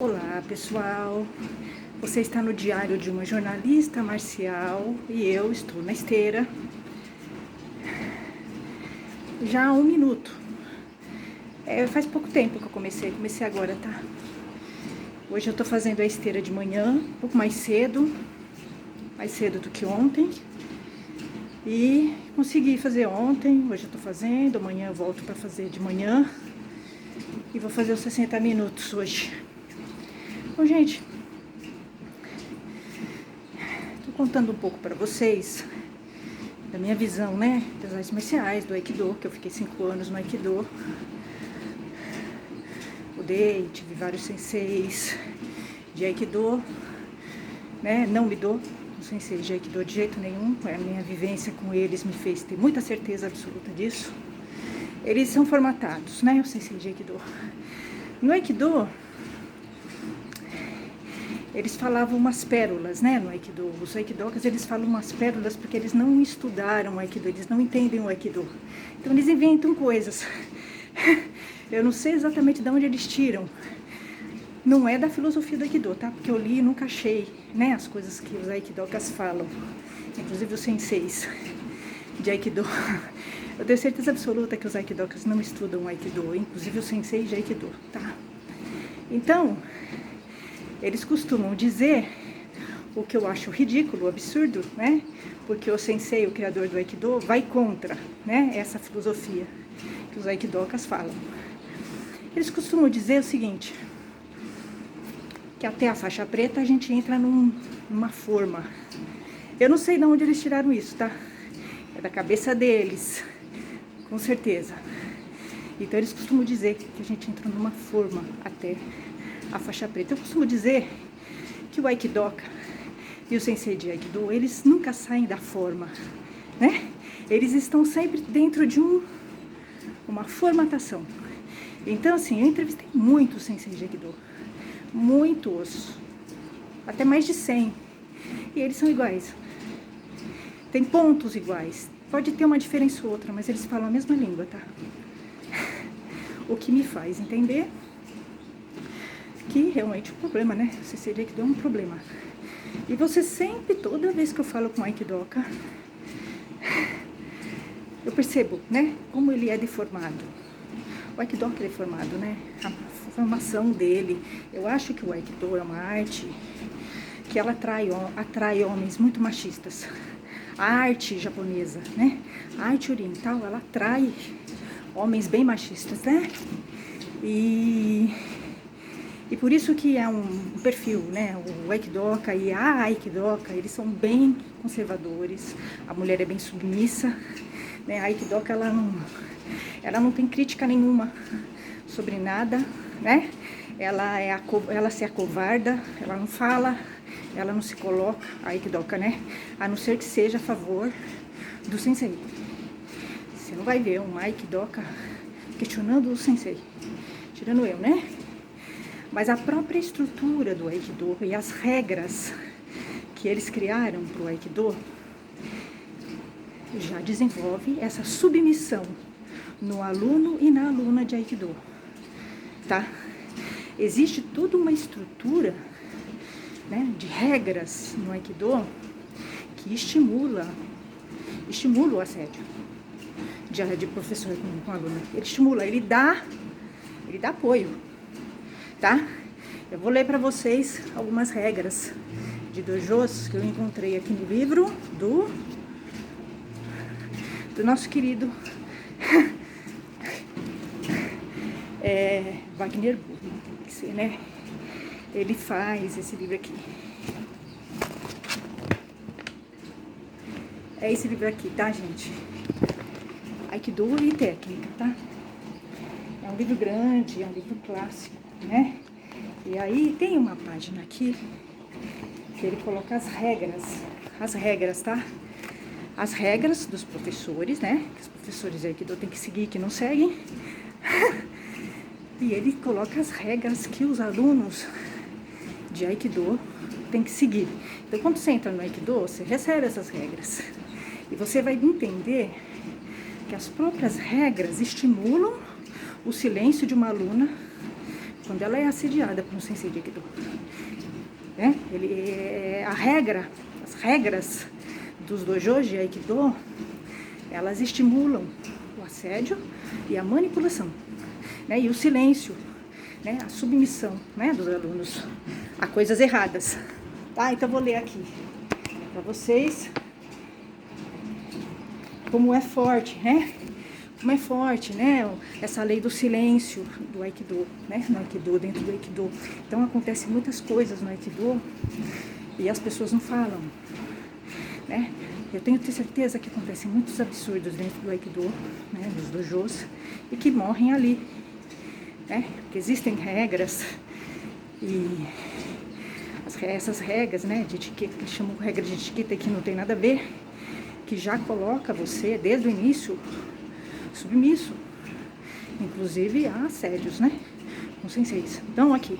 Olá pessoal, você está no diário de uma jornalista marcial e eu estou na esteira já há 1 minuto. Faz pouco tempo que eu comecei agora, tá? Hoje eu tô fazendo a esteira de manhã, um pouco mais cedo do que ontem. E consegui fazer ontem, hoje eu tô fazendo, amanhã eu volto pra fazer de manhã. E vou fazer os 60 minutos hoje. Bom, gente, tô contando um pouco pra vocês da minha visão, né, das artes marciais, do Aikido, que eu fiquei 5 anos no Aikido. Tive vários senseis de Aikido, né, não me dou um sensei de Aikido de jeito nenhum. A minha vivência com eles me fez ter muita certeza absoluta disso. Eles são formatados, né, o sensei de Aikido. No Aikido, eles falavam umas pérolas, né, no Aikido. Os Aikidokas, eles falam umas pérolas porque eles não estudaram o Aikido, eles não entendem o Aikido. Então eles inventam coisas. Eu não sei exatamente de onde eles tiram. Não é da filosofia do Aikido, tá? Porque eu li e nunca achei, né, as coisas que os Aikidokas falam. Inclusive os senseis de Aikido. Eu tenho certeza absoluta que os Aikidokas não estudam o Aikido, inclusive os senseis de Aikido, tá? Então, eles costumam dizer o que eu acho ridículo, absurdo, né? Porque o sensei, o criador do Aikido, vai contra, né, essa filosofia que os Aikidokas falam. Eles costumam dizer o seguinte, que até a faixa preta a gente entra numa forma. Eu não sei de onde eles tiraram isso, tá? É da cabeça deles, com certeza. Então eles costumam dizer que a gente entra numa forma até a faixa preta. Eu costumo dizer que o Aikidoka e o sensei de Aikido, eles nunca saem da forma, né? Eles estão sempre dentro de uma formatação. Então, assim, eu entrevistei muitos senseis de Aikido, muitos, até mais de 100, e eles são iguais. Tem pontos iguais, pode ter uma diferença ou outra, mas eles falam a mesma língua, tá? O que me faz entender que realmente é um problema, né? O sensei de Aikido é um problema. E você sempre, toda vez que eu falo com o Aikidoka, eu percebo, né, como ele é deformado. O Aikidoka é deformado, né? A formação dele. Eu acho que o Aikido é uma arte que ela atrai homens muito machistas. A arte japonesa, né? A arte oriental, ela atrai homens bem machistas, né? E por isso que é um perfil, né? O Aikidoka e a Aikidoka, eles são bem conservadores. A mulher é bem submissa, né? A Aikidoka, ela não tem crítica nenhuma sobre nada, né? Ela se acovarda, ela não fala, ela não se coloca, a Aikidoka, né? A não ser que seja a favor do sensei. Você não vai ver um Aikidoka questionando o sensei, tirando eu, né? Mas a própria estrutura do Aikido e as regras que eles criaram para o Aikido já desenvolve essa submissão no aluno e na aluna de Aikido, tá? Existe toda uma estrutura, né, de regras no Aikido que estimula o assédio de professor com aluno. Ele estimula, ele dá apoio, tá? Eu vou ler para vocês algumas regras de dojos que eu encontrei aqui no livro do nosso querido Wagner Burgman, tem que ser, né? Ele faz esse livro aqui. É esse livro aqui, tá, gente? Aikido e técnica, tá? É um livro grande, é um livro clássico, né? E aí tem uma página aqui que ele coloca as regras, tá? As regras dos professores, né? Que os professores de Aikido têm que seguir, que não seguem. E ele coloca as regras que os alunos de Aikido têm que seguir. Então, quando você entra no Aikido, você recebe essas regras. E você vai entender que as próprias regras estimulam o silêncio de uma aluna quando ela é assediada por um sensei de Aikido, né? As regras dos dojos de Aikido, elas estimulam o assédio e a manipulação, né? E o silêncio, né? A submissão, né? Dos alunos a coisas erradas. Tá? Então vou ler aqui para vocês como é forte, né? Como é forte, né? Essa lei do silêncio do Aikido, né? No Aikido, dentro do Aikido. Então acontecem muitas coisas no Aikido e as pessoas não falam, né? Eu tenho certeza que acontecem muitos absurdos dentro do Aikido, né? Dos dojos, e que morrem ali, né? Porque existem regras e essas regras, né? De etiqueta, que chamam regras de etiqueta, que não tem nada a ver, que já coloca você desde o início submisso, inclusive a assédios, né? Com senseis. Então aqui,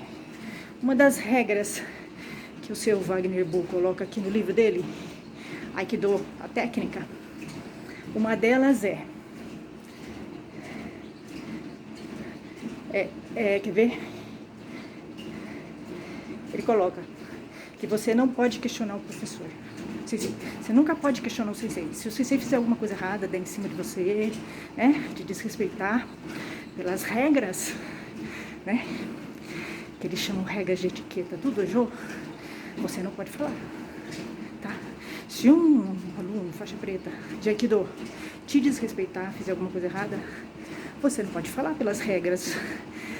uma das regras que o seu Wagner Bull coloca aqui no livro dele, Aikido, a técnica, uma delas quer ver? Ele coloca que você não pode questionar o professor. Você nunca pode questionar o sensei. Se o sensei fizer alguma coisa errada, der em cima de você, né, de desrespeitar pelas regras, né, que eles chamam regras de etiqueta do dojo, você não pode falar, tá? Se um aluno faixa preta de Aikido te desrespeitar, fizer alguma coisa errada, você não pode falar pelas regras,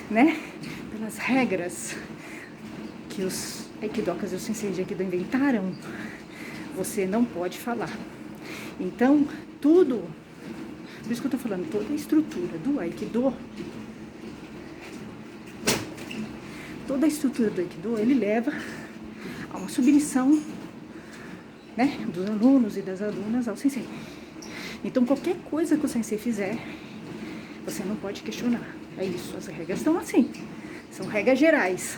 né? Pelas regras que os Aikidokas e os senseis de Aikido inventaram, você não pode falar. Então, tudo, por isso que eu tô falando, toda a estrutura do Aikido, ele leva a uma submissão, né, dos alunos e das alunas ao sensei. Então, qualquer coisa que o sensei fizer, você não pode questionar. É isso, as regras estão assim, são regras gerais.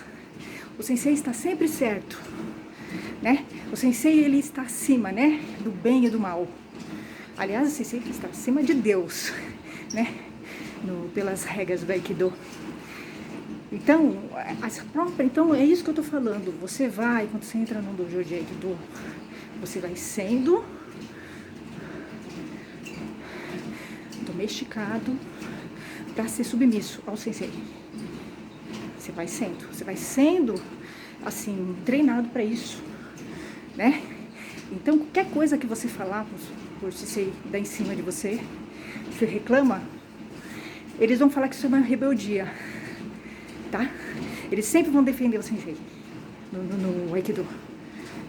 O sensei está sempre certo, né? O sensei, ele está acima, né, do bem e do mal. Aliás, o sensei está acima de Deus, né, pelas regras do Aikido. Então, então é isso que eu estou falando. Você vai, quando você entra no dojo de Aikido, você vai sendo domesticado para ser submisso ao sensei. Você vai sendo assim, treinado para isso, né? Então, qualquer coisa que você falar por sensei dar em cima de você, você reclama, eles vão falar que isso é uma rebeldia, tá? Eles sempre vão defender o sensei no Aikido,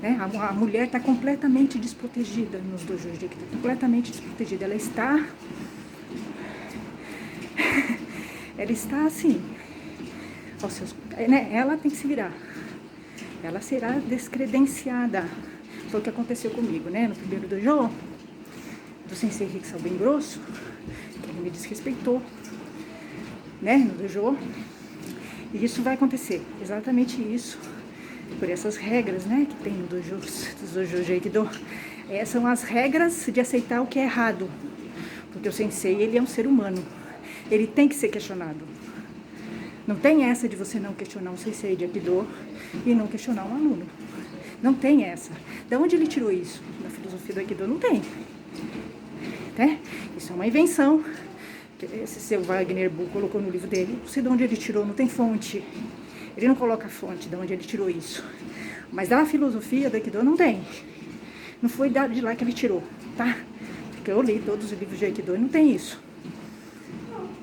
né? A mulher está completamente desprotegida nos dojos de Aikido, completamente desprotegida. Ela está assim, né? Ela tem que se virar. Ela será descredenciada. Foi o que aconteceu comigo, né? No primeiro dojo, do sensei Riksal bem grosso, que ele me desrespeitou, né? No dojo. E isso vai acontecer, exatamente isso, por essas regras, né? Que tem no dojo, dos dojos de Aikido. São as regras de aceitar o que é errado. Porque o sensei, ele é um ser humano. Ele tem que ser questionado. Não tem essa de você não questionar um sensei de Aikido e não questionar um aluno. Não tem essa. De onde ele tirou isso? Na filosofia do Aikido não tem. Né? Isso é uma invenção que esse seu Wagner Bull colocou no livro dele. Não sei de onde ele tirou, não tem fonte. Ele não coloca a fonte de onde ele tirou isso. Mas da filosofia do Aikido não tem. Não foi de lá que ele tirou, tá? Porque eu li todos os livros de Aikido e não tem isso.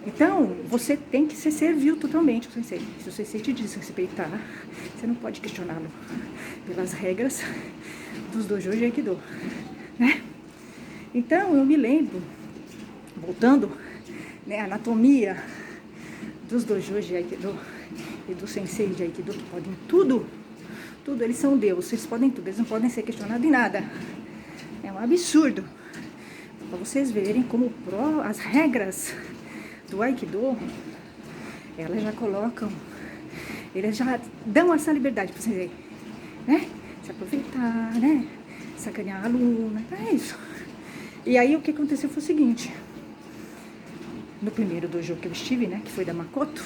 Então, você tem que ser servil totalmente ao sensei. Se o sensei te desrespeitar, você não pode questioná-lo pelas regras dos dojos de Aikido, né? Então, eu me lembro, voltando, né, a anatomia dos dojos de Aikido e dos senseis de Aikido, que podem tudo, eles são Deus, eles podem tudo, eles não podem ser questionados em nada. É um absurdo. Para vocês verem como as regras do Aikido, elas já colocam, eles já dão essa liberdade para você, né? Se aproveitar, né? Sacanear a aluna, é isso. E aí o que aconteceu foi o seguinte: no primeiro dojo que eu estive, né? Que foi da Makoto,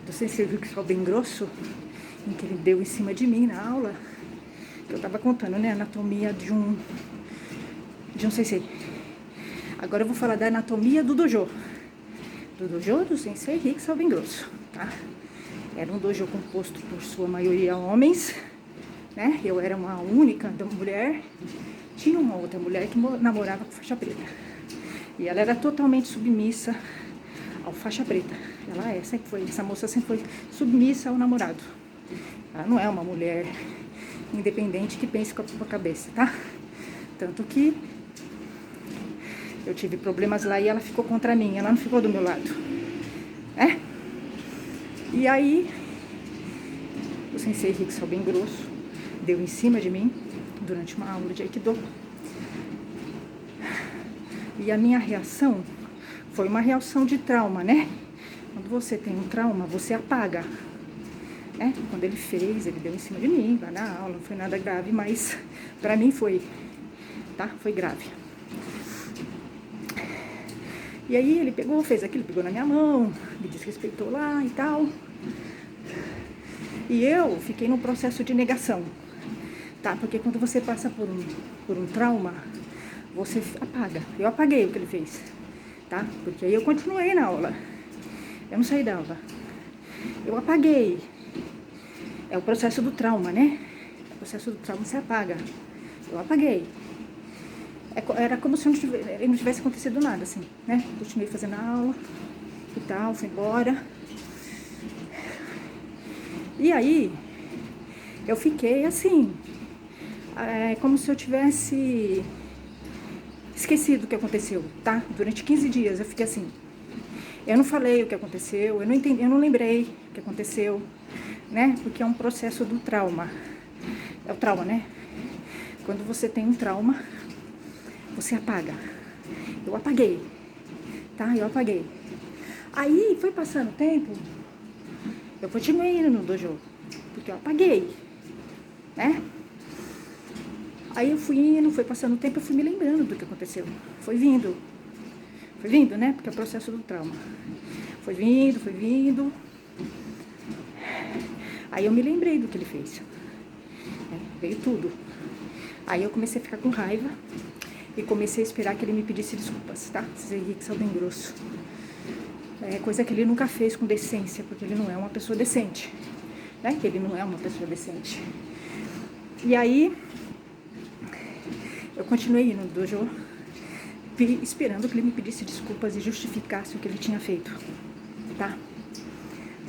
do sensei Rick bem grosso, em que ele deu em cima de mim na aula, que eu tava contando, né, a anatomia de um sensei. Agora eu vou falar da anatomia do dojo do sensei Rick bem grosso, tá? Era um dojo composto por sua maioria homens, né? Eu era uma única mulher. Tinha uma outra mulher que namorava com faixa preta. E ela era totalmente submissa ao faixa preta. Essa moça sempre foi submissa ao namorado. Ela não é uma mulher independente que pense com a cabeça, tá? Tanto que eu tive problemas lá e ela ficou contra mim, ela não ficou do meu lado, né? E aí, o sensei Rick bem grosso deu em cima de mim durante uma aula de Aikido. E a minha reação foi uma reação de trauma, né? Quando você tem um trauma, você apaga, né? Quando ele deu em cima de mim, lá na aula, não foi nada grave, mas pra mim foi, tá? Foi grave. E aí ele fez aquilo, pegou na minha mão, me desrespeitou lá e tal. E eu fiquei num processo de negação, tá? Porque quando você passa por um trauma, você apaga. Eu apaguei o que ele fez, tá? Porque aí eu continuei na aula. Eu não saí da aula. Eu apaguei. É o processo do trauma, né? O processo do trauma você apaga. Eu apaguei. Era como se não tivesse acontecido nada, assim, né? Continuei fazendo a aula e tal, fui embora. E aí, eu fiquei assim, como se eu tivesse esquecido o que aconteceu, tá? Durante 15 dias eu fiquei assim. Eu não falei o que aconteceu, eu não entendi, eu não lembrei o que aconteceu, né? Porque é um processo do trauma. É o trauma, né? Quando você tem um trauma, você apaga. Eu apaguei, tá? Eu apaguei. Aí, foi passando o tempo, eu continuei indo no dojo, porque eu apaguei, né? Aí eu fui indo, foi passando o tempo, eu fui me lembrando do que aconteceu. Foi vindo, né? Porque é o processo do trauma. Foi vindo. Aí eu me lembrei do que ele fez. Veio tudo. Aí eu comecei a ficar com raiva e comecei a esperar que ele me pedisse desculpas, tá? Sensei Rick bem grosso. Coisa que ele nunca fez com decência, porque ele não é uma pessoa decente, né? Que ele não é uma pessoa decente. E aí, eu continuei indo no dojo, esperando que ele me pedisse desculpas e justificasse o que ele tinha feito, tá?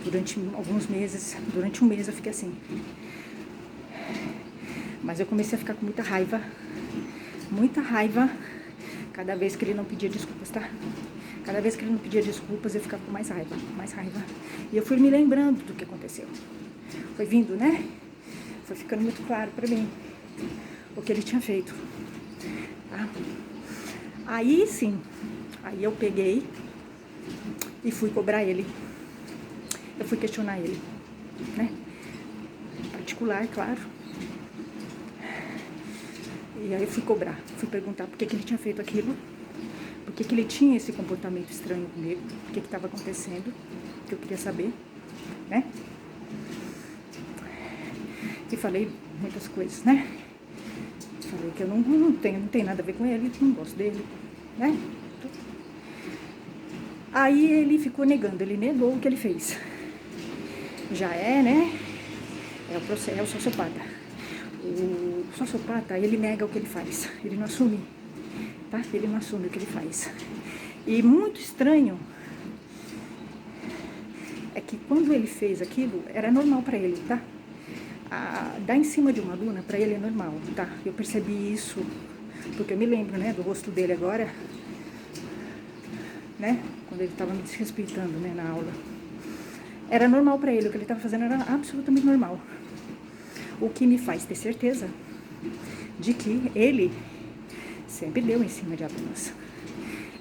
Durante alguns meses, durante um mês eu fiquei assim. Mas eu comecei a ficar com muita raiva, cada vez que ele não pedia desculpas, tá? Cada vez que ele não pedia desculpas, eu ficava com mais raiva. E eu fui me lembrando do que aconteceu. Foi vindo, né? Foi ficando muito claro pra mim o que ele tinha feito, tá? Aí sim, aí eu peguei e fui cobrar ele. Eu fui questionar ele, né? Em particular, claro. E aí eu fui cobrar, fui perguntar por que ele tinha feito aquilo, por que ele tinha esse comportamento estranho comigo, o que estava acontecendo, que eu queria saber, né? E falei muitas coisas, né? Falei que eu não tenho nada a ver com ele, não gosto dele, né? Aí ele ficou negando, ele negou o que ele fez. Já né? É o sociopata. O sociopata, ele nega o que ele faz, ele não assume, tá? Ele não assume o que ele faz. E muito estranho é que quando ele fez aquilo, era normal pra ele, tá? Dar em cima de uma aluna, pra ele é normal, tá? Eu percebi isso, porque eu me lembro, né, do rosto dele agora, né? Quando ele tava me desrespeitando, né, na aula. Era normal pra ele, o que ele tava fazendo era absolutamente normal. O que me faz ter certeza de que ele sempre deu em cima de alunas.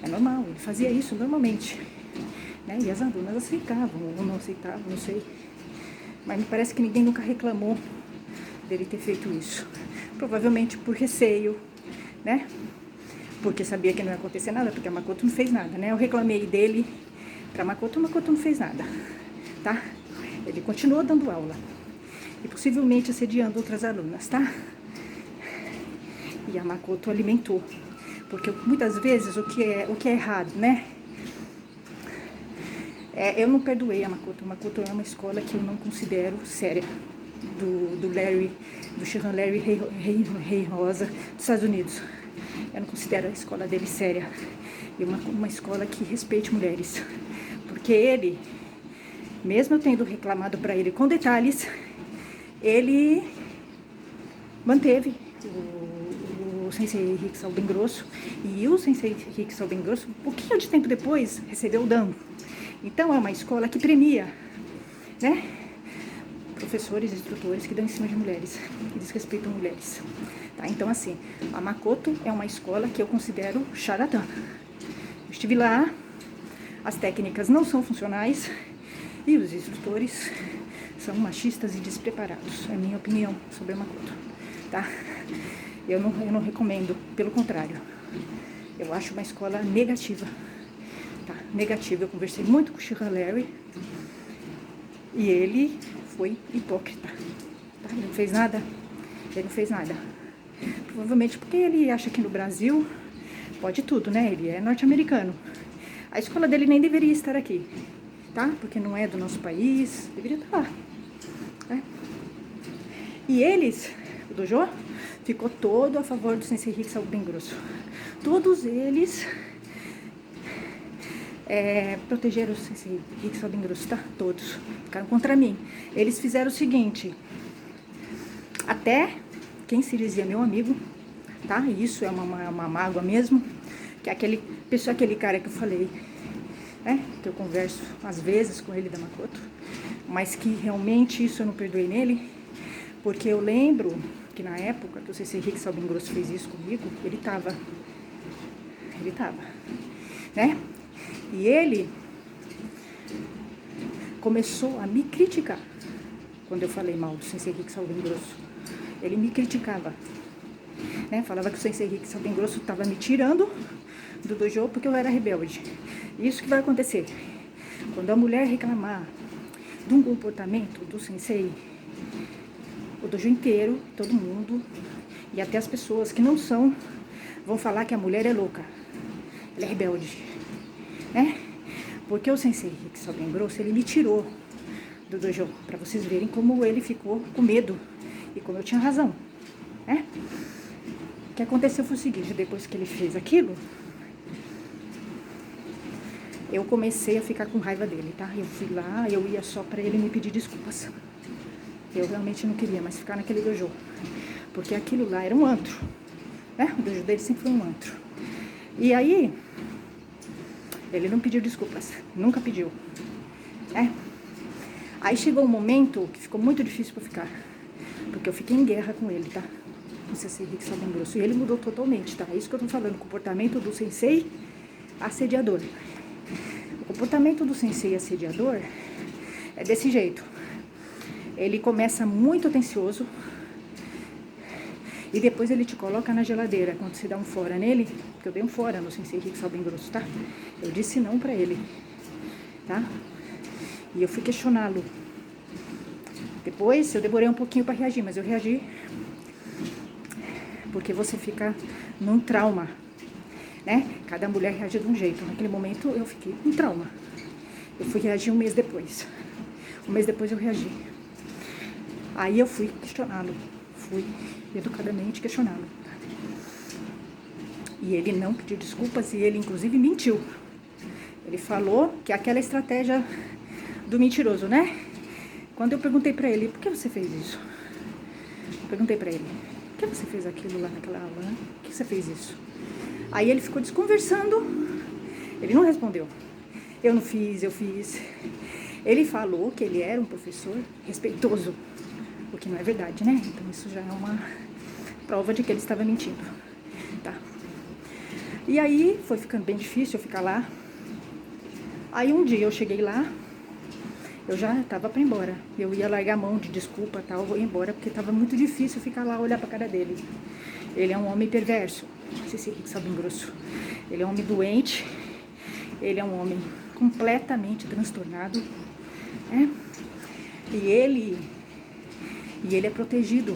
É normal, ele fazia isso normalmente, né? E as alunas aceitavam ou não aceitavam, não sei. Mas me parece que ninguém nunca reclamou dele ter feito isso. Provavelmente por receio, né? Porque sabia que não ia acontecer nada, porque a Makoto não fez nada, né? Eu reclamei dele pra Makoto, a Makoto não fez nada, tá? Ele continuou dando aula. E possivelmente assediando outras alunas, tá? E a Makoto alimentou. Porque muitas vezes o que é errado, né? Eu não perdoei a Makoto. A Makoto é uma escola que eu não considero séria. Do Larry, do Shihan Larry Rei Rosa dos Estados Unidos. Eu não considero a escola dele séria. E uma escola que respeite mulheres. Porque ele, mesmo eu tendo reclamado para ele com detalhes, ele manteve o Sensei Riksal bem grosso. E o Sensei Riksal bem grosso, um pouquinho de tempo depois, recebeu o Dan. Então é uma escola que premia, né? Professores, instrutores que dão em cima de mulheres, que desrespeitam mulheres. Tá? Então, assim, a Makoto é uma escola que eu considero charlatã. Eu estive lá, as técnicas não são funcionais e os instrutores são machistas e despreparados. É a minha opinião sobre a Makoto. Tá? Eu não recomendo, pelo contrário. Eu acho uma escola negativa. Tá? Negativa. Eu conversei muito com o Shihan Larry e ele foi hipócrita. Tá? Ele não fez nada. Ele não fez nada. Provavelmente porque ele acha que no Brasil pode tudo, né? Ele é norte-americano. A escola dele nem deveria estar aqui, tá? Porque não é do nosso país. Deveria estar lá. Né? E eles, o dojo, ficou todo a favor do Sensei Riksal bem grosso. Todos eles protegeram o Sensei Riksal bem grosso, tá? Todos ficaram contra mim. Eles fizeram o seguinte, até quem se dizia meu amigo, tá? Isso é uma mágoa mesmo, que aquele cara que eu falei, né? Que eu converso às vezes com ele da Makoto, mas que realmente isso eu não perdoei nele, porque eu lembro que na época que o Sensei Riksal bem grosso fez isso comigo, ele tava, né? E ele começou a me criticar quando eu falei mal do Sensei Riksal bem grosso. Ele me criticava, né? Falava que o Sensei Riksal bem grosso estava me tirando do dojo porque eu era rebelde. Isso que vai acontecer quando a mulher reclamar de um comportamento do Sensei, o dojo inteiro, todo mundo e até as pessoas que não são vão falar que a mulher é louca, ela é rebelde, né? Porque o Sensei Riksal bem grosso, ele me tirou do dojo, para vocês verem como ele ficou com medo e como eu tinha razão, né? O que aconteceu foi o seguinte, depois que ele fez aquilo, eu comecei a ficar com raiva dele, tá? Eu fui lá, eu ia só para ele me pedir desculpas. Eu realmente não queria mais ficar naquele dojo, porque aquilo lá era um antro, né? O dojo dele sempre foi um antro. E aí, ele não pediu desculpas, nunca pediu, né? Aí chegou um momento que ficou muito difícil para ficar, porque eu fiquei em guerra com ele, tá? O Sensei Riksal bem grosso. E ele mudou totalmente, tá? É isso que eu tô falando, o comportamento do Sensei assediador. O comportamento do Sensei assediador é desse jeito. Ele começa muito atencioso e depois ele te coloca na geladeira. Quando você dá um fora nele, porque eu dei um fora no Sensei Riksal bem grosso, tá? Eu disse não pra ele, tá? E eu fui questioná-lo. Depois eu demorei um pouquinho pra reagir, mas eu reagi. Porque você fica num trauma, né? Cada mulher reage de um jeito. Naquele momento eu fiquei com trauma. Eu fui reagir um mês depois. Um mês depois eu reagi. Aí eu fui questioná-lo. Fui educadamente questioná-lo. E ele não pediu desculpas e ele inclusive mentiu. Ele falou que aquela estratégia do mentiroso, né? Quando eu perguntei pra ele, por que você fez isso? Eu perguntei pra ele, por que você fez aquilo lá naquela aula, né? Por que você fez isso? Aí ele ficou desconversando, ele não respondeu. Eu não fiz, eu fiz. Ele falou que ele era um professor respeitoso, o que não é verdade, né? Então isso já é uma prova de que ele estava mentindo, tá? E aí foi ficando bem difícil eu ficar lá. Aí um dia eu cheguei lá, eu já tava para ir embora. Eu ia largar a mão de desculpa, tal, vou ir embora, porque tava muito difícil ficar lá, olhar pra cara dele. Ele é um homem perverso, Sensei Riksal bem grosso. Ele é um homem doente, ele é um homem completamente transtornado, né? E ele é protegido.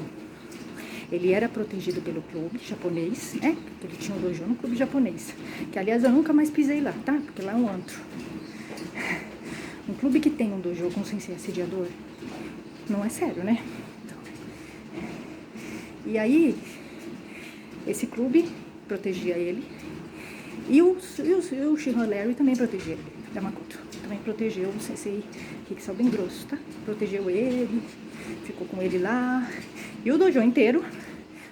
Ele era protegido pelo clube japonês, né? Porque ele tinha um dojo no clube japonês. Que, aliás, eu nunca mais pisei lá, tá? Porque lá é um antro. Um clube que tem um dojo com sensei assediador, não é sério, né? Então, e aí, esse clube protegia ele. E o Shihan Larry também protegia ele, da Makoto. Também protegeu o sensei Rikisawa bem grosso, tá? Protegeu ele, ficou com ele lá. E o dojo inteiro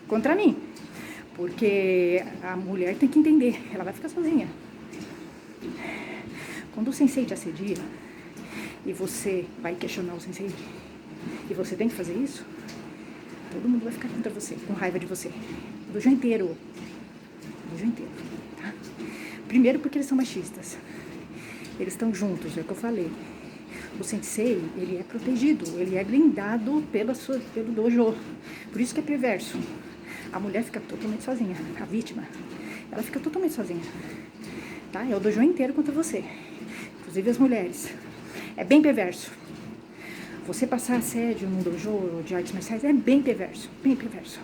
contra mim. Porque a mulher tem que entender, ela vai ficar sozinha. Quando o sensei te assedia e você vai questionar o sensei e você tem que fazer isso, todo mundo vai ficar contra você, com raiva de você. O dojo inteiro. O dojo inteiro, tá? Primeiro porque eles são machistas. Eles estão juntos, é o que eu falei. O sensei, ele é protegido, ele é blindado pelo dojo. Por isso que é perverso. A mulher fica totalmente sozinha, a vítima. Ela fica totalmente sozinha. Tá? É o dojo inteiro contra você. Inclusive as mulheres. É bem perverso. Você passar assédio num dojo de artes marciais é bem perverso. Bem perverso.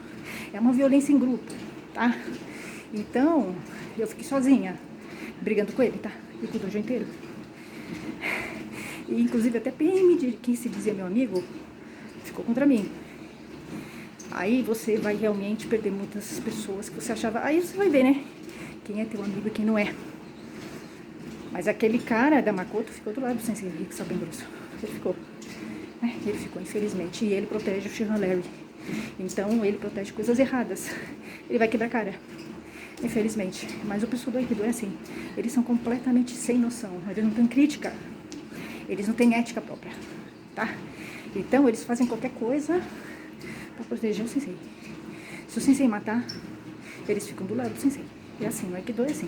É uma violência em grupo, tá? Então, eu fiquei sozinha, brigando com ele, tá? E com o dojo inteiro. E, inclusive, até PM, quem se dizia meu amigo, ficou contra mim. Aí você vai realmente perder muitas pessoas que você achava... Aí você vai ver, né? Quem é teu amigo e quem não é. Mas aquele cara da Makoto ficou do lado do sensei Rikisawa bem grosso. Ele ficou. Ele ficou, infelizmente. E ele protege o Shihan Larry. Então, ele protege coisas erradas. Ele vai quebrar a cara. Infelizmente. Mas o pessoal do Aikido é assim. Eles são completamente sem noção. Eles não têm crítica. Eles não têm ética própria, tá? Então, eles fazem qualquer coisa pra proteger o sensei. Se o sensei matar, eles ficam do lado do sensei. É assim, o Aikido é assim.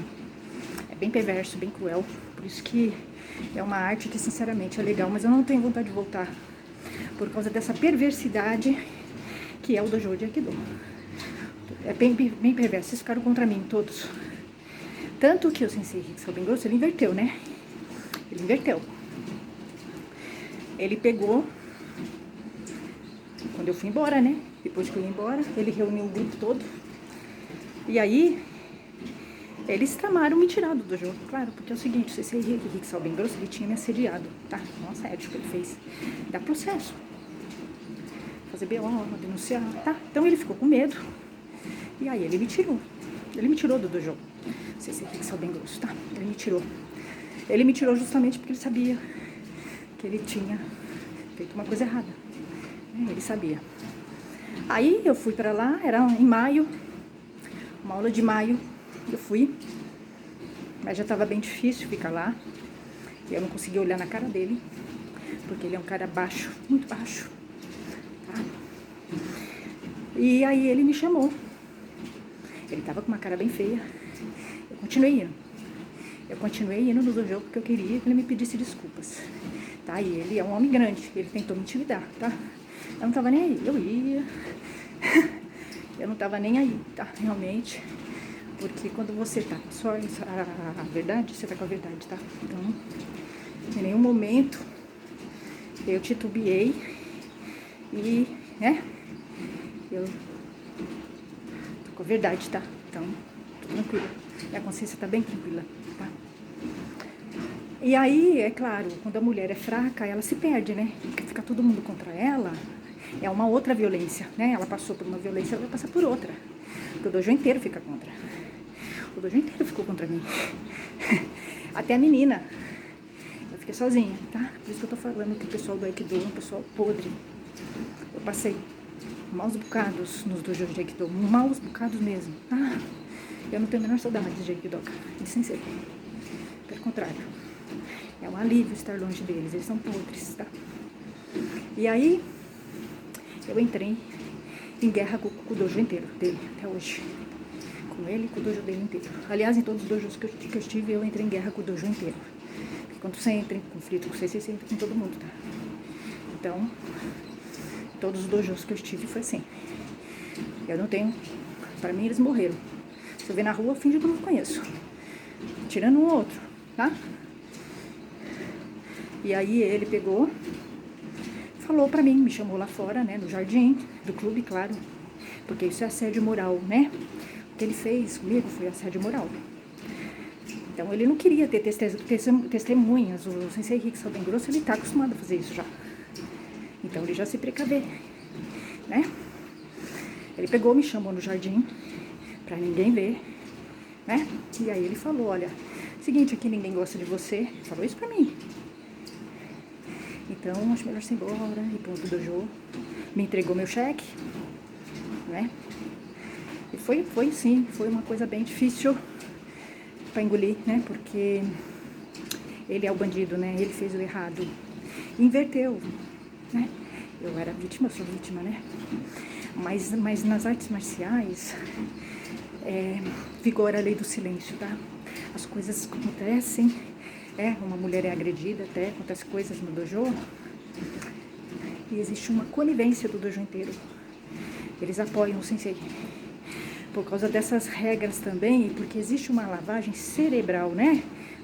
É bem perverso, bem cruel. Por isso que é uma arte que, sinceramente, é legal. Mas eu não tenho vontade de voltar. Por causa dessa perversidade que é o dojo de Aikido. É bem perverso. Eles ficaram contra mim, todos. Tanto que o sensei Rikisawa bem grosso, ele inverteu, né? Ele inverteu. Ele pegou, quando eu fui embora, né? Depois que eu ia embora, ele reuniu o grupo todo. E aí, eles tramaram me tirar do dojo. Claro, porque é o seguinte, o sensei Rikisawa bem grosso, ele tinha me assediado, tá? Um assédio que ele fez. Dá processo. Fazer BO, denunciar, tá? Então ele ficou com medo. E aí ele me tirou. Ele me tirou do dojo. O sensei Rikisawa bem grosso, tá? Ele me tirou. Ele me tirou justamente porque ele sabia que ele tinha feito uma coisa errada. Ele sabia. Aí eu fui pra lá, era em maio, uma aula de maio, eu fui, mas já tava bem difícil ficar lá. Eu não conseguia olhar na cara dele, porque ele é um cara baixo, muito baixo. Tá? E aí ele me chamou. Ele tava com uma cara bem feia. Eu continuei indo no dojo porque eu queria que ele me pedisse desculpas. Tá? E ele é um homem grande, ele tentou me intimidar, tá? Eu não tava nem aí, eu ia. Eu não tava nem aí, tá? Realmente. Porque quando você tá só a verdade, você tá com a verdade, tá? Então, em nenhum momento eu titubeei e, né? Eu tô com a verdade, tá? Então, tô tranquila. Minha consciência tá bem tranquila, tá? E aí, é claro, quando a mulher é fraca, ela se perde, né? Porque fica todo mundo contra ela, é uma outra violência, né? Ela passou por uma violência, ela vai passar por outra. Porque o dojo inteiro fica contra. O dojo inteiro ficou contra mim. Até a menina. Eu fiquei sozinha, tá? Por isso que eu tô falando que o pessoal do Aikido é um pessoal podre. Eu passei maus bocados nos dojos de Aikido, maus bocados mesmo, tá? Eu não tenho a menor saudade de Aikido, de sensei. Pelo contrário. É um alívio estar longe deles, eles são podres, tá? E aí, eu entrei em guerra com o dojo inteiro dele, até hoje. Com ele e com o dojo dele inteiro. Aliás, em todos os dojos que eu estive, eu entrei em guerra com o dojo inteiro. Porque quando você entra em conflito com você entra com todo mundo, tá? Então, todos os dojos que eu estive foi assim. Eu não tenho... Pra mim, eles morreram. Se eu ver na rua, eu finjo que eu não conheço. Tirando um ou outro, tá? E aí ele pegou, falou pra mim, me chamou lá fora, né, no jardim do clube, claro, porque isso é assédio moral, né? O que ele fez comigo foi assédio moral. Então ele não queria ter testemunhas. O Sensei Rick Salden Grosso, ele tá acostumado a fazer isso já. Então ele já se precavê, né? Ele pegou, me chamou no jardim, pra ninguém ver, né? E aí ele falou, olha, seguinte, aqui ninguém gosta de você. Falou isso pra mim. Então, acho melhor você ir embora, ir pro outro dojo. Me entregou meu cheque, né? E foi sim, foi uma coisa bem difícil pra engolir, né? Porque ele é o bandido, né? Ele fez o errado. Inverteu, né? Eu era vítima, eu sou vítima, né? Mas nas artes marciais, vigora a lei do silêncio, tá? As coisas acontecem, uma mulher é agredida até, acontece coisas no dojo, e existe uma conivência do dojo inteiro. Eles apoiam o sensei. Por causa dessas regras também, porque existe uma lavagem cerebral, né?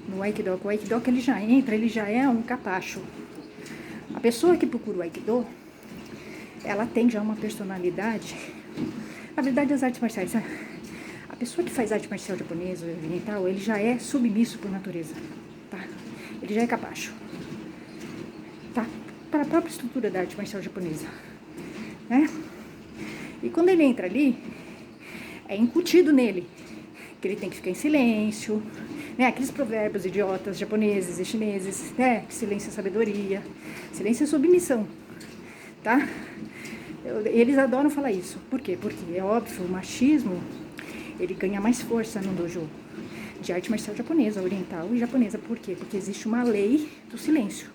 No Aikido. O Aikido, que ele já entra, ele já é um capacho. A pessoa que procura o Aikido, ela tem já uma personalidade. Na verdade, as artes marciais, a pessoa que faz arte marcial japonesa ou oriental, ele já é submisso por natureza, tá? Ele já é capacho, tá? Para a própria estrutura da arte marcial japonesa, né? E quando ele entra ali, é incutido nele que ele tem que ficar em silêncio, né? Aqueles provérbios idiotas japoneses e chineses, né? Que silêncio é sabedoria, silêncio é submissão, tá? Eles adoram falar isso. Por quê? Porque é óbvio, o machismo, ele ganha mais força no dojo de arte marcial japonesa, oriental e japonesa. Por quê? Porque existe uma lei do silêncio.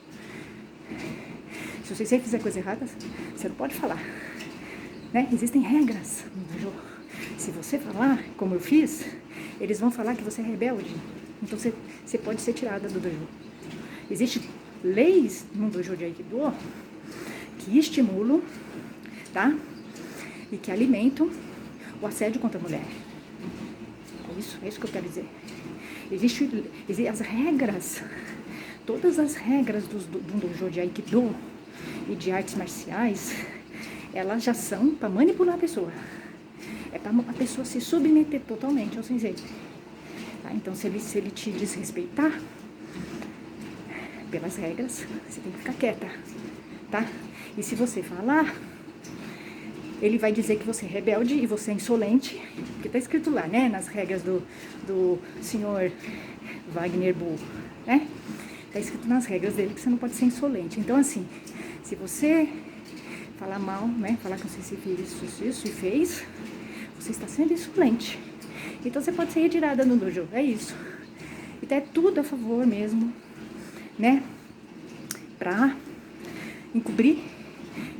Se você fizer coisa errada, você não pode falar, né? Existem regras no dojo. Se você falar, como eu fiz, eles vão falar que você é rebelde. Então você pode ser tirada do dojo. Existem leis no dojo de Aikido que estimulam, tá? E que alimentam o assédio contra a mulher. É isso que eu quero dizer. Existem as regras, todas as regras do dojo de Aikido e de artes marciais, elas já são para manipular a pessoa. É para a pessoa se submeter totalmente ao sensei. Tá? Então, se ele te desrespeitar pelas regras, você tem que ficar quieta, tá? E se você falar, ele vai dizer que você é rebelde e você é insolente, porque tá escrito lá, né, nas regras do senhor Wagner Bull, né? Tá escrito nas regras dele que você não pode ser insolente. Então, assim, se você falar mal, né, falar que você fez isso e fez, você está sendo insolente. Então, você pode ser retirada no dojo, é isso. Então, é tudo a favor mesmo, né, pra encobrir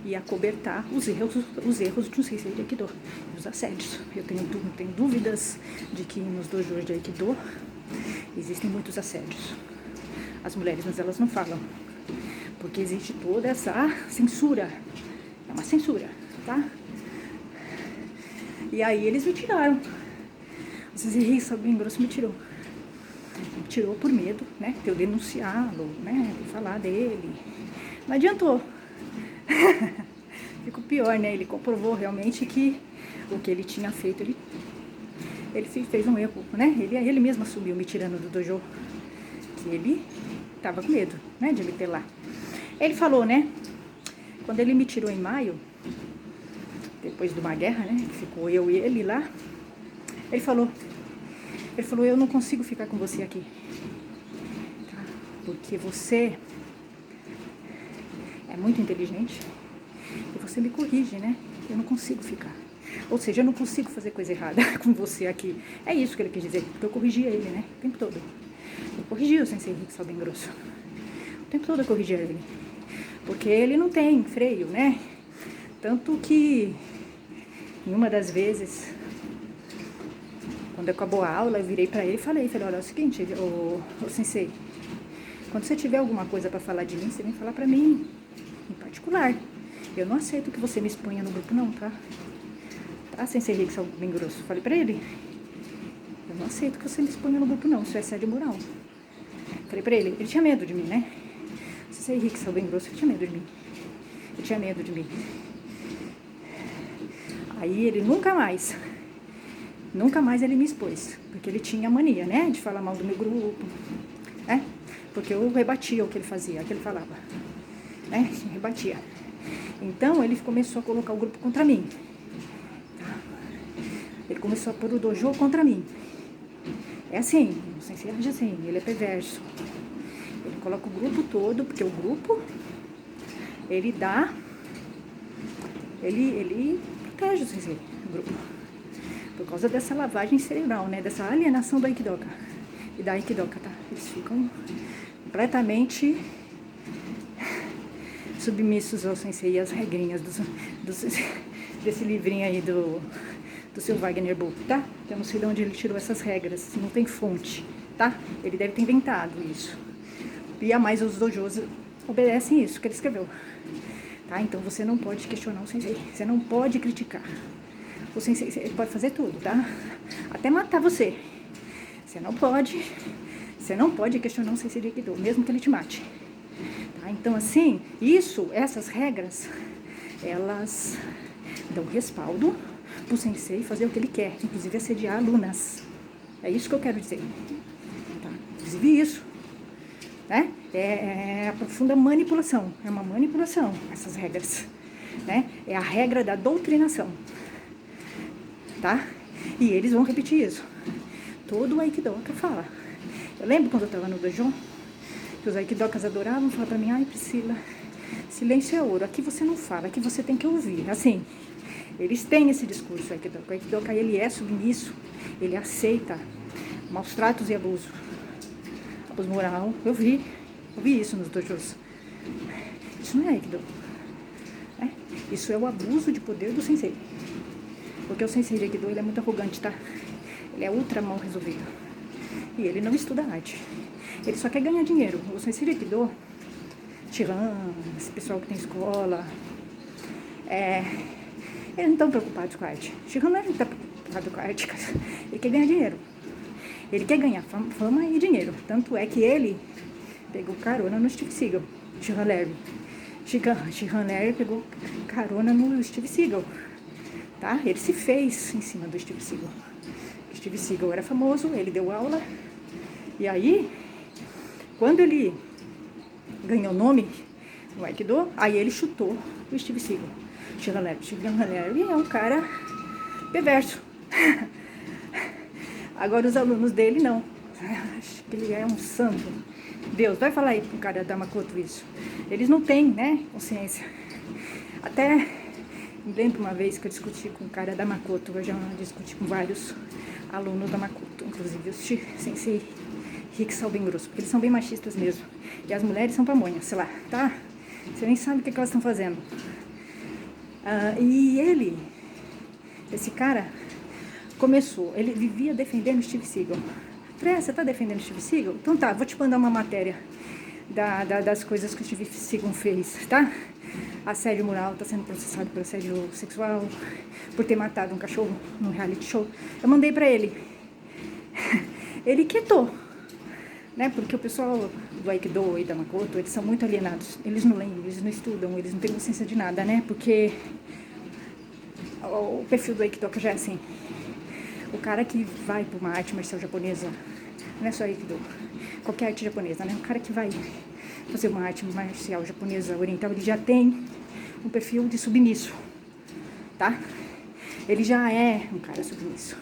e acobertar os erros de um sensei de Aikido, os assédios. Eu não tenho dúvidas de que nos dojos de Aikido existem muitos assédios. As mulheres, mas elas não falam, porque existe toda essa censura. É uma censura, tá? E aí eles me tiraram. O sensei Rick Salden Grosso me tirou. Me tirou por medo, né, de eu denunciá-lo, né, de falar dele. Não adiantou. Ficou pior, né? Ele comprovou realmente que o que ele tinha feito, ele fez um erro, né? Ele mesmo assumiu, me tirando do dojo, que ele tava com medo, né, de me ter lá. Ele falou, né, quando ele me tirou em maio, depois de uma guerra, né, ficou eu e ele lá, ele falou, eu não consigo ficar com você aqui, tá? Porque você é muito inteligente e você me corrige, né? Eu não consigo ficar. Ou seja, eu não consigo fazer coisa errada com você aqui. É isso que ele quis dizer, porque eu corrigia ele, né? O tempo todo. Eu corrigia o sensei Rick Salden Grosso. O tempo todo eu corrigia ele. Porque ele não tem freio, né? Tanto que, em uma das vezes, quando acabou a aula, eu virei pra ele e falei, olha, é o seguinte, ô sensei, quando você tiver alguma coisa pra falar de mim, você vem falar pra mim, em particular. Eu não aceito que você me exponha no grupo, não, tá? Tá, sensei Rick Salden Grosso? Falei pra ele. Eu não aceito que você me exponha no grupo, não. Isso é assédio moral. Falei pra ele. Ele tinha medo de mim, né? O sensei Rick Salden Grosso, ele tinha medo de mim. Ele tinha medo de mim. Aí ele nunca mais ele me expôs, porque ele tinha mania, né, de falar mal do meu grupo, né, porque eu rebatia o que ele fazia, o que ele falava, né, rebatia. Então ele começou a colocar o grupo contra mim, tá? Ele começou a pôr o dojo contra mim. É assim, o sensei age assim, ele é perverso. Ele coloca o grupo todo, porque o grupo, ele protege o sensei, o grupo. Por causa dessa lavagem cerebral, né? Dessa alienação do Aikidoka e da Aikidoka, tá? Eles ficam completamente submissos ao sensei e às regrinhas desse livrinho aí do seu Wagner Bull, tá? Eu não sei de onde ele tirou essas regras, não tem fonte, tá? Ele deve ter inventado isso. E a mais os dojos obedecem isso que ele escreveu, tá? Então você não pode questionar o sensei, você não pode criticar. O sensei, ele pode fazer tudo, tá? Até matar você. Você não pode questionar um sensei de Aikido, mesmo que ele te mate. Tá? Então, assim, essas regras, elas dão respaldo pro sensei fazer o que ele quer, inclusive assediar alunas. É isso que eu quero dizer. Tá? Inclusive isso, né? É a profunda manipulação. É uma manipulação, essas regras, né? É a regra da doutrinação. Tá? E eles vão repetir isso. Todo o Aikidoka fala. Eu lembro quando eu estava no dojo, que os Aikidokas adoravam falar pra mim: ai, Priscila, silêncio é ouro, aqui você não fala, aqui você tem que ouvir. Assim, eles têm esse discurso, o Aikidoka. O Aikidoka, ele é submisso, ele aceita maus tratos e abuso. Abuso moral, eu vi isso nos dojos. Isso não é Aikido. Né? Isso é o abuso de poder do sensei. Porque o sensei de Aikido, ele é muito arrogante, tá? Ele é ultra mal resolvido. E ele não estuda arte. Ele só quer ganhar dinheiro. O sensei de Aikido, Tiran, esse pessoal que tem escola, eles não estão preocupados com a arte. Tiran não está preocupado com a arte, cara. Ele quer ganhar dinheiro. Ele quer ganhar fama e dinheiro. Tanto é que ele pegou carona no Steve Seagal, Tiran Larry. Tiran Larry pegou carona no Steve Seagal. Tá? Ele se fez em cima do Steve Seagal. O Steve Seagal era famoso, ele deu aula. E aí, quando ele ganhou nome no Aikido, aí ele chutou o Steve Seagal. Tiran Larry é um cara perverso. Agora os alunos dele não. Acho que ele é um santo. Deus, vai falar aí pro cara da Makoto isso. Eles não têm, né, consciência. Até me lembro uma vez que eu discuti com o cara da Makoto, eu já discuti com vários alunos da Makoto, inclusive os sensei Rick são bem grossos, porque eles são bem machistas mesmo. E as mulheres são pamonhas, sei lá, tá? Você nem sabe o que elas estão fazendo. E esse cara, começou, ele vivia defendendo o Steve Seagal. Falei, você tá defendendo o Steve Seagal? Então tá, vou te mandar uma matéria das coisas que o Steve Seagal fez, tá? Assédio moral, tá sendo processado por assédio sexual, por ter matado um cachorro num reality show. Eu mandei pra ele. Ele quietou, né? Porque o pessoal do Aikido e da Makoto, eles são muito alienados. Eles não leem, eles não estudam, eles não têm consciência de nada, né? Porque o perfil do Aikido já é assim. O cara que vai para uma arte marcial japonesa, não é só Aikido, qualquer arte japonesa, né? O cara que vai fazer uma arte marcial japonesa oriental, ele já tem um perfil de submisso, tá? Ele já é um cara submisso.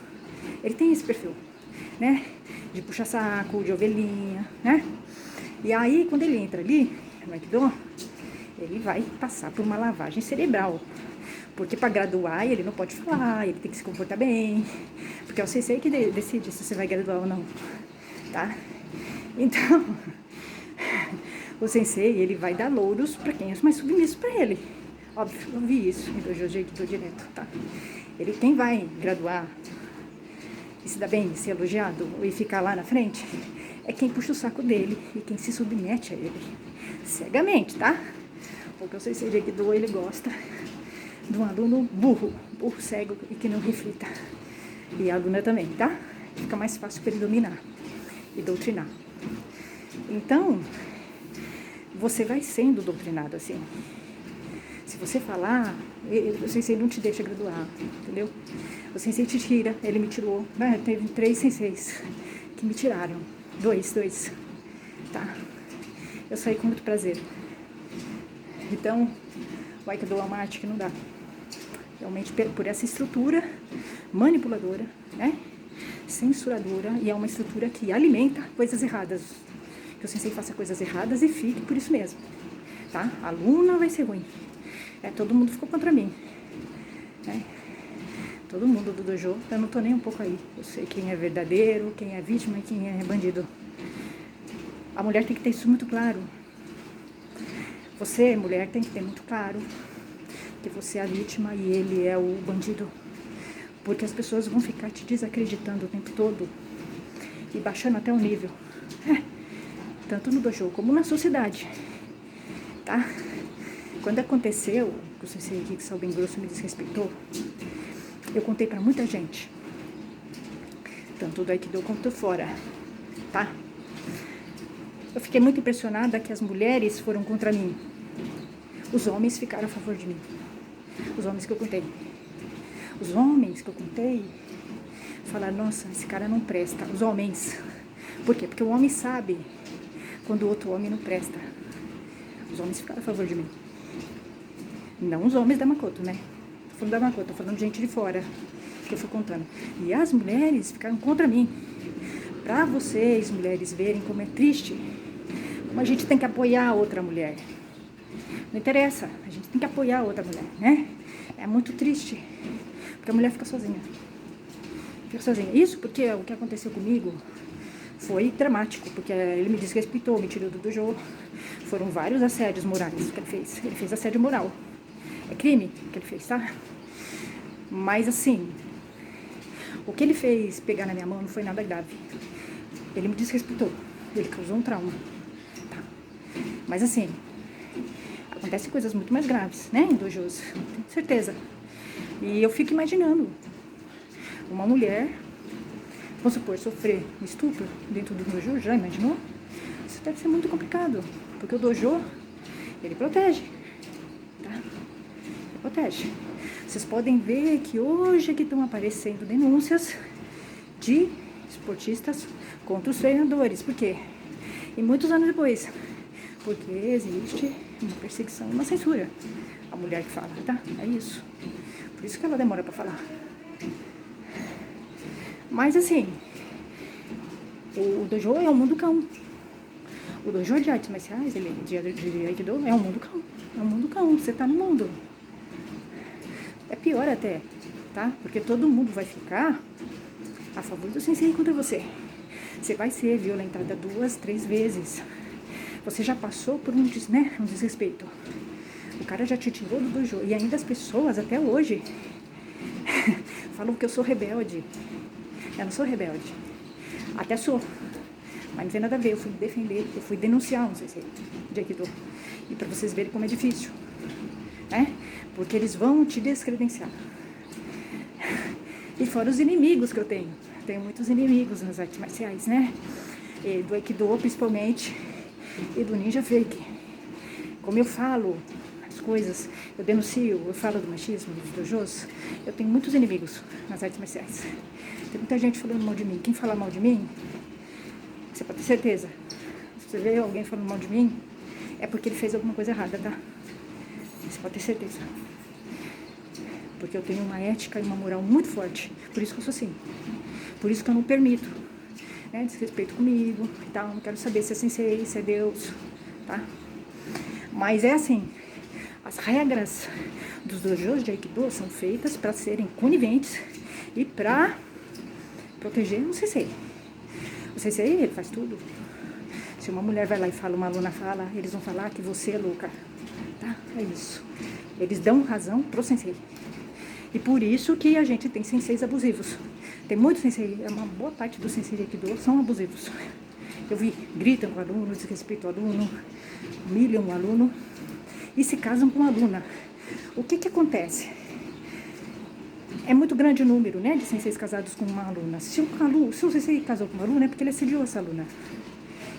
Ele tem esse perfil, né? De puxar saco, de ovelhinha, né? E aí, quando ele entra ali no Aikido, ele vai passar por uma lavagem cerebral. Porque para graduar ele não pode falar, ele tem que se comportar bem. Porque é o sensei que decide se você vai graduar ou não, tá? Então, o sensei, ele vai dar louros para quem é mais submisso para ele. Óbvio, eu vi isso em dojo de Aikido direto, tá? Quem vai graduar e se dar bem, ser elogiado e ficar lá na frente, é quem puxa o saco dele e quem se submete a ele. Cegamente, tá? Porque o sensei de Aikido, ele gosta de um aluno burro cego e que não reflita. E a aluna também, tá? Fica mais fácil para ele dominar e doutrinar. Então, você vai sendo doutrinado assim. Se você falar, o sensei não te deixa graduar, entendeu? O sensei te tira, ele me tirou, né? Teve 3 senseis que me tiraram, dois, tá? Eu saí com muito prazer. Então, o Aikido é uma arte que não dá. Realmente por essa estrutura manipuladora, né? Censuradora, e é uma estrutura que alimenta coisas erradas. Que o sensei faça coisas erradas e fique por isso mesmo, tá? A aluna vai ser ruim. Todo mundo ficou contra mim, né? Todo mundo do dojo, eu não tô nem um pouco aí. Eu sei quem é verdadeiro, quem é vítima e quem é bandido. A mulher tem que ter isso muito claro. Você, mulher, tem que ter muito claro que você é a vítima e ele é o bandido. Porque as pessoas vão ficar te desacreditando o tempo todo e baixando até o nível. Tanto no dojo como na sociedade, tá? Quando aconteceu, que o sensei aqui, que saiu bem grosso, me desrespeitou, eu contei pra muita gente, tanto do Aikido quanto fora, tá? Eu fiquei muito impressionada que as mulheres foram contra mim. Os homens ficaram a favor de mim. Os homens que eu contei. Os homens que eu contei falaram, nossa, esse cara não presta. Os homens. Por quê? Porque o homem sabe quando o outro homem não presta. Os homens ficaram a favor de mim. Não os homens da Makoto, né? Tô falando da Makoto, tô falando de gente de fora, que eu fui contando. E as mulheres ficaram contra mim. Pra vocês, mulheres, verem como é triste, como a gente tem que apoiar a outra mulher. Não interessa, a gente tem que apoiar a outra mulher, né? É muito triste, porque a mulher fica sozinha. Fica sozinha. Isso porque o que aconteceu comigo foi dramático, porque ele me desrespeitou, me tirou do dojo. Foram vários assédios morais que ele fez. Ele fez assédio moral. É crime que ele fez, tá? Mas assim, o que ele fez pegar na minha mão não foi nada grave. Ele me desrespeitou. Ele causou um trauma. Tá? Mas assim, acontecem coisas muito mais graves, né? Em dojos, tenho certeza. E eu fico imaginando uma mulher, vamos supor, sofrer um estupro dentro do dojo, já imaginou? Isso deve ser muito complicado, porque o dojo, ele protege, tá? Ele protege. Vocês podem ver que hoje que estão aparecendo denúncias de esportistas contra os treinadores. Por quê? E muitos anos depois. Porque existe uma perseguição e uma censura. A mulher que fala, tá? É isso. Por isso que ela demora pra falar. Mas assim, o dojo é um mundo cão. O dojo de artes marciais, ele de Aikido, é um mundo cão. É um mundo cão. Você tá no mundo. É pior até, tá? Porque todo mundo vai ficar a favor do sensei contra você. Você vai ser violentada 2, 3 vezes. Você já passou por um desrespeito. O cara já te tirou do dojo. E ainda as pessoas, até hoje, falam que eu sou rebelde. Eu não sou rebelde. Até sou. Mas não tem nada a ver. Eu fui defender, eu fui denunciar um sensei de Aikido. E pra vocês verem como é difícil, né? Porque eles vão te descredenciar. E fora os inimigos que eu tenho. Tenho muitos inimigos nas artes marciais, né? E do Aikido, principalmente, e do Ninja Fake. Como eu falo as coisas, eu denuncio, eu falo do machismo, dos dojos, eu tenho muitos inimigos nas artes marciais. Tem muita gente falando mal de mim. Quem fala mal de mim, você pode ter certeza. Se você vê alguém falando mal de mim, é porque ele fez alguma coisa errada, tá? Você pode ter certeza. Porque eu tenho uma ética e uma moral muito forte. Por isso que eu sou assim. Por isso que eu não permito, né, desrespeito comigo e tal. Não quero saber se é sensei, se é Deus, tá? Mas é assim, as regras dos dojos de Aikido são feitas para serem coniventes e para proteger o sensei. O sensei, ele faz tudo. Se uma mulher vai lá e fala, uma aluna fala, eles vão falar que você é louca, tá? É isso. Eles dão razão pro sensei. E por isso que a gente tem senseis abusivos. Tem muitos sensei, uma boa parte dos senseis de Aikido são abusivos. Eu vi, gritam com o aluno, desrespeitam o aluno, humilham o aluno e se casam com a aluna. O que que acontece? É muito grande o número, né, de senseis casados com uma aluna. Se o sensei casou com uma aluna, é porque ele assediou essa aluna.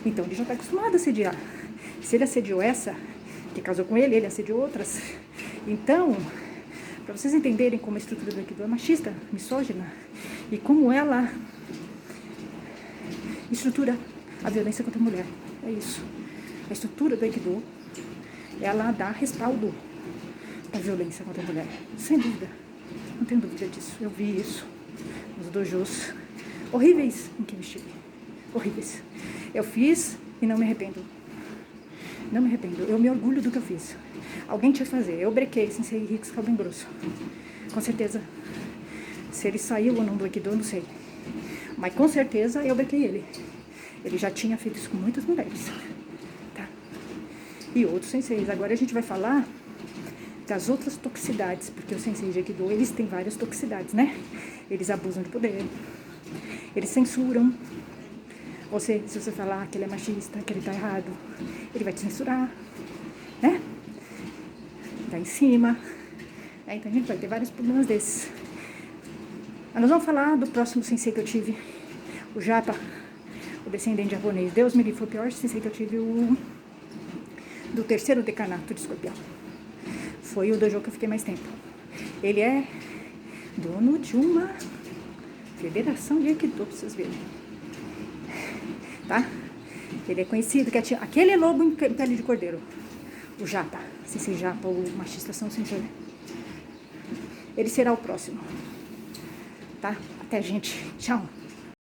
Então, ele já está acostumado a assediar. Se ele assediou essa, que casou com ele, ele assediou outras. Então, para vocês entenderem como a estrutura do Aikido é machista, misógina, e como ela estrutura a violência contra a mulher. É isso. A estrutura do Aikido, ela dá respaldo para a violência contra a mulher. Sem dúvida. Não tenho dúvida disso. Eu vi isso nos dojos horríveis em que eu estive. Horríveis. Eu fiz e não me arrependo. Não me arrependo. Eu me orgulho do que eu fiz. Alguém tinha que fazer. Eu brequei sem ser rico, bem grosso. Com certeza. Se ele saiu ou não do Aikido, eu não sei. Mas com certeza eu brequei ele. Ele já tinha feito isso com muitas mulheres. Tá? E outros senseis. Agora a gente vai falar das outras toxicidades. Porque os senseis de Aikido, eles têm várias toxicidades, né? Eles abusam de poder. Eles censuram. Se você falar que ele é machista, que ele tá errado, ele vai te censurar, né? Tá em cima. Então a gente vai ter vários problemas desses. Mas nós vamos falar do próximo sensei que eu tive, o Japa, o descendente japonês. Deus me livre, foi o pior sensei que eu tive, do terceiro decanato de Escorpião. Foi o dojo que eu fiquei mais tempo. Ele é dono de uma federação de Aikido, pra vocês verem. Tá? Ele é conhecido, que é aquele lobo em pele de cordeiro. O Japa, sensei Japa, o machista São Sensei. Ele será o próximo. Tá? Até, gente. Tchau.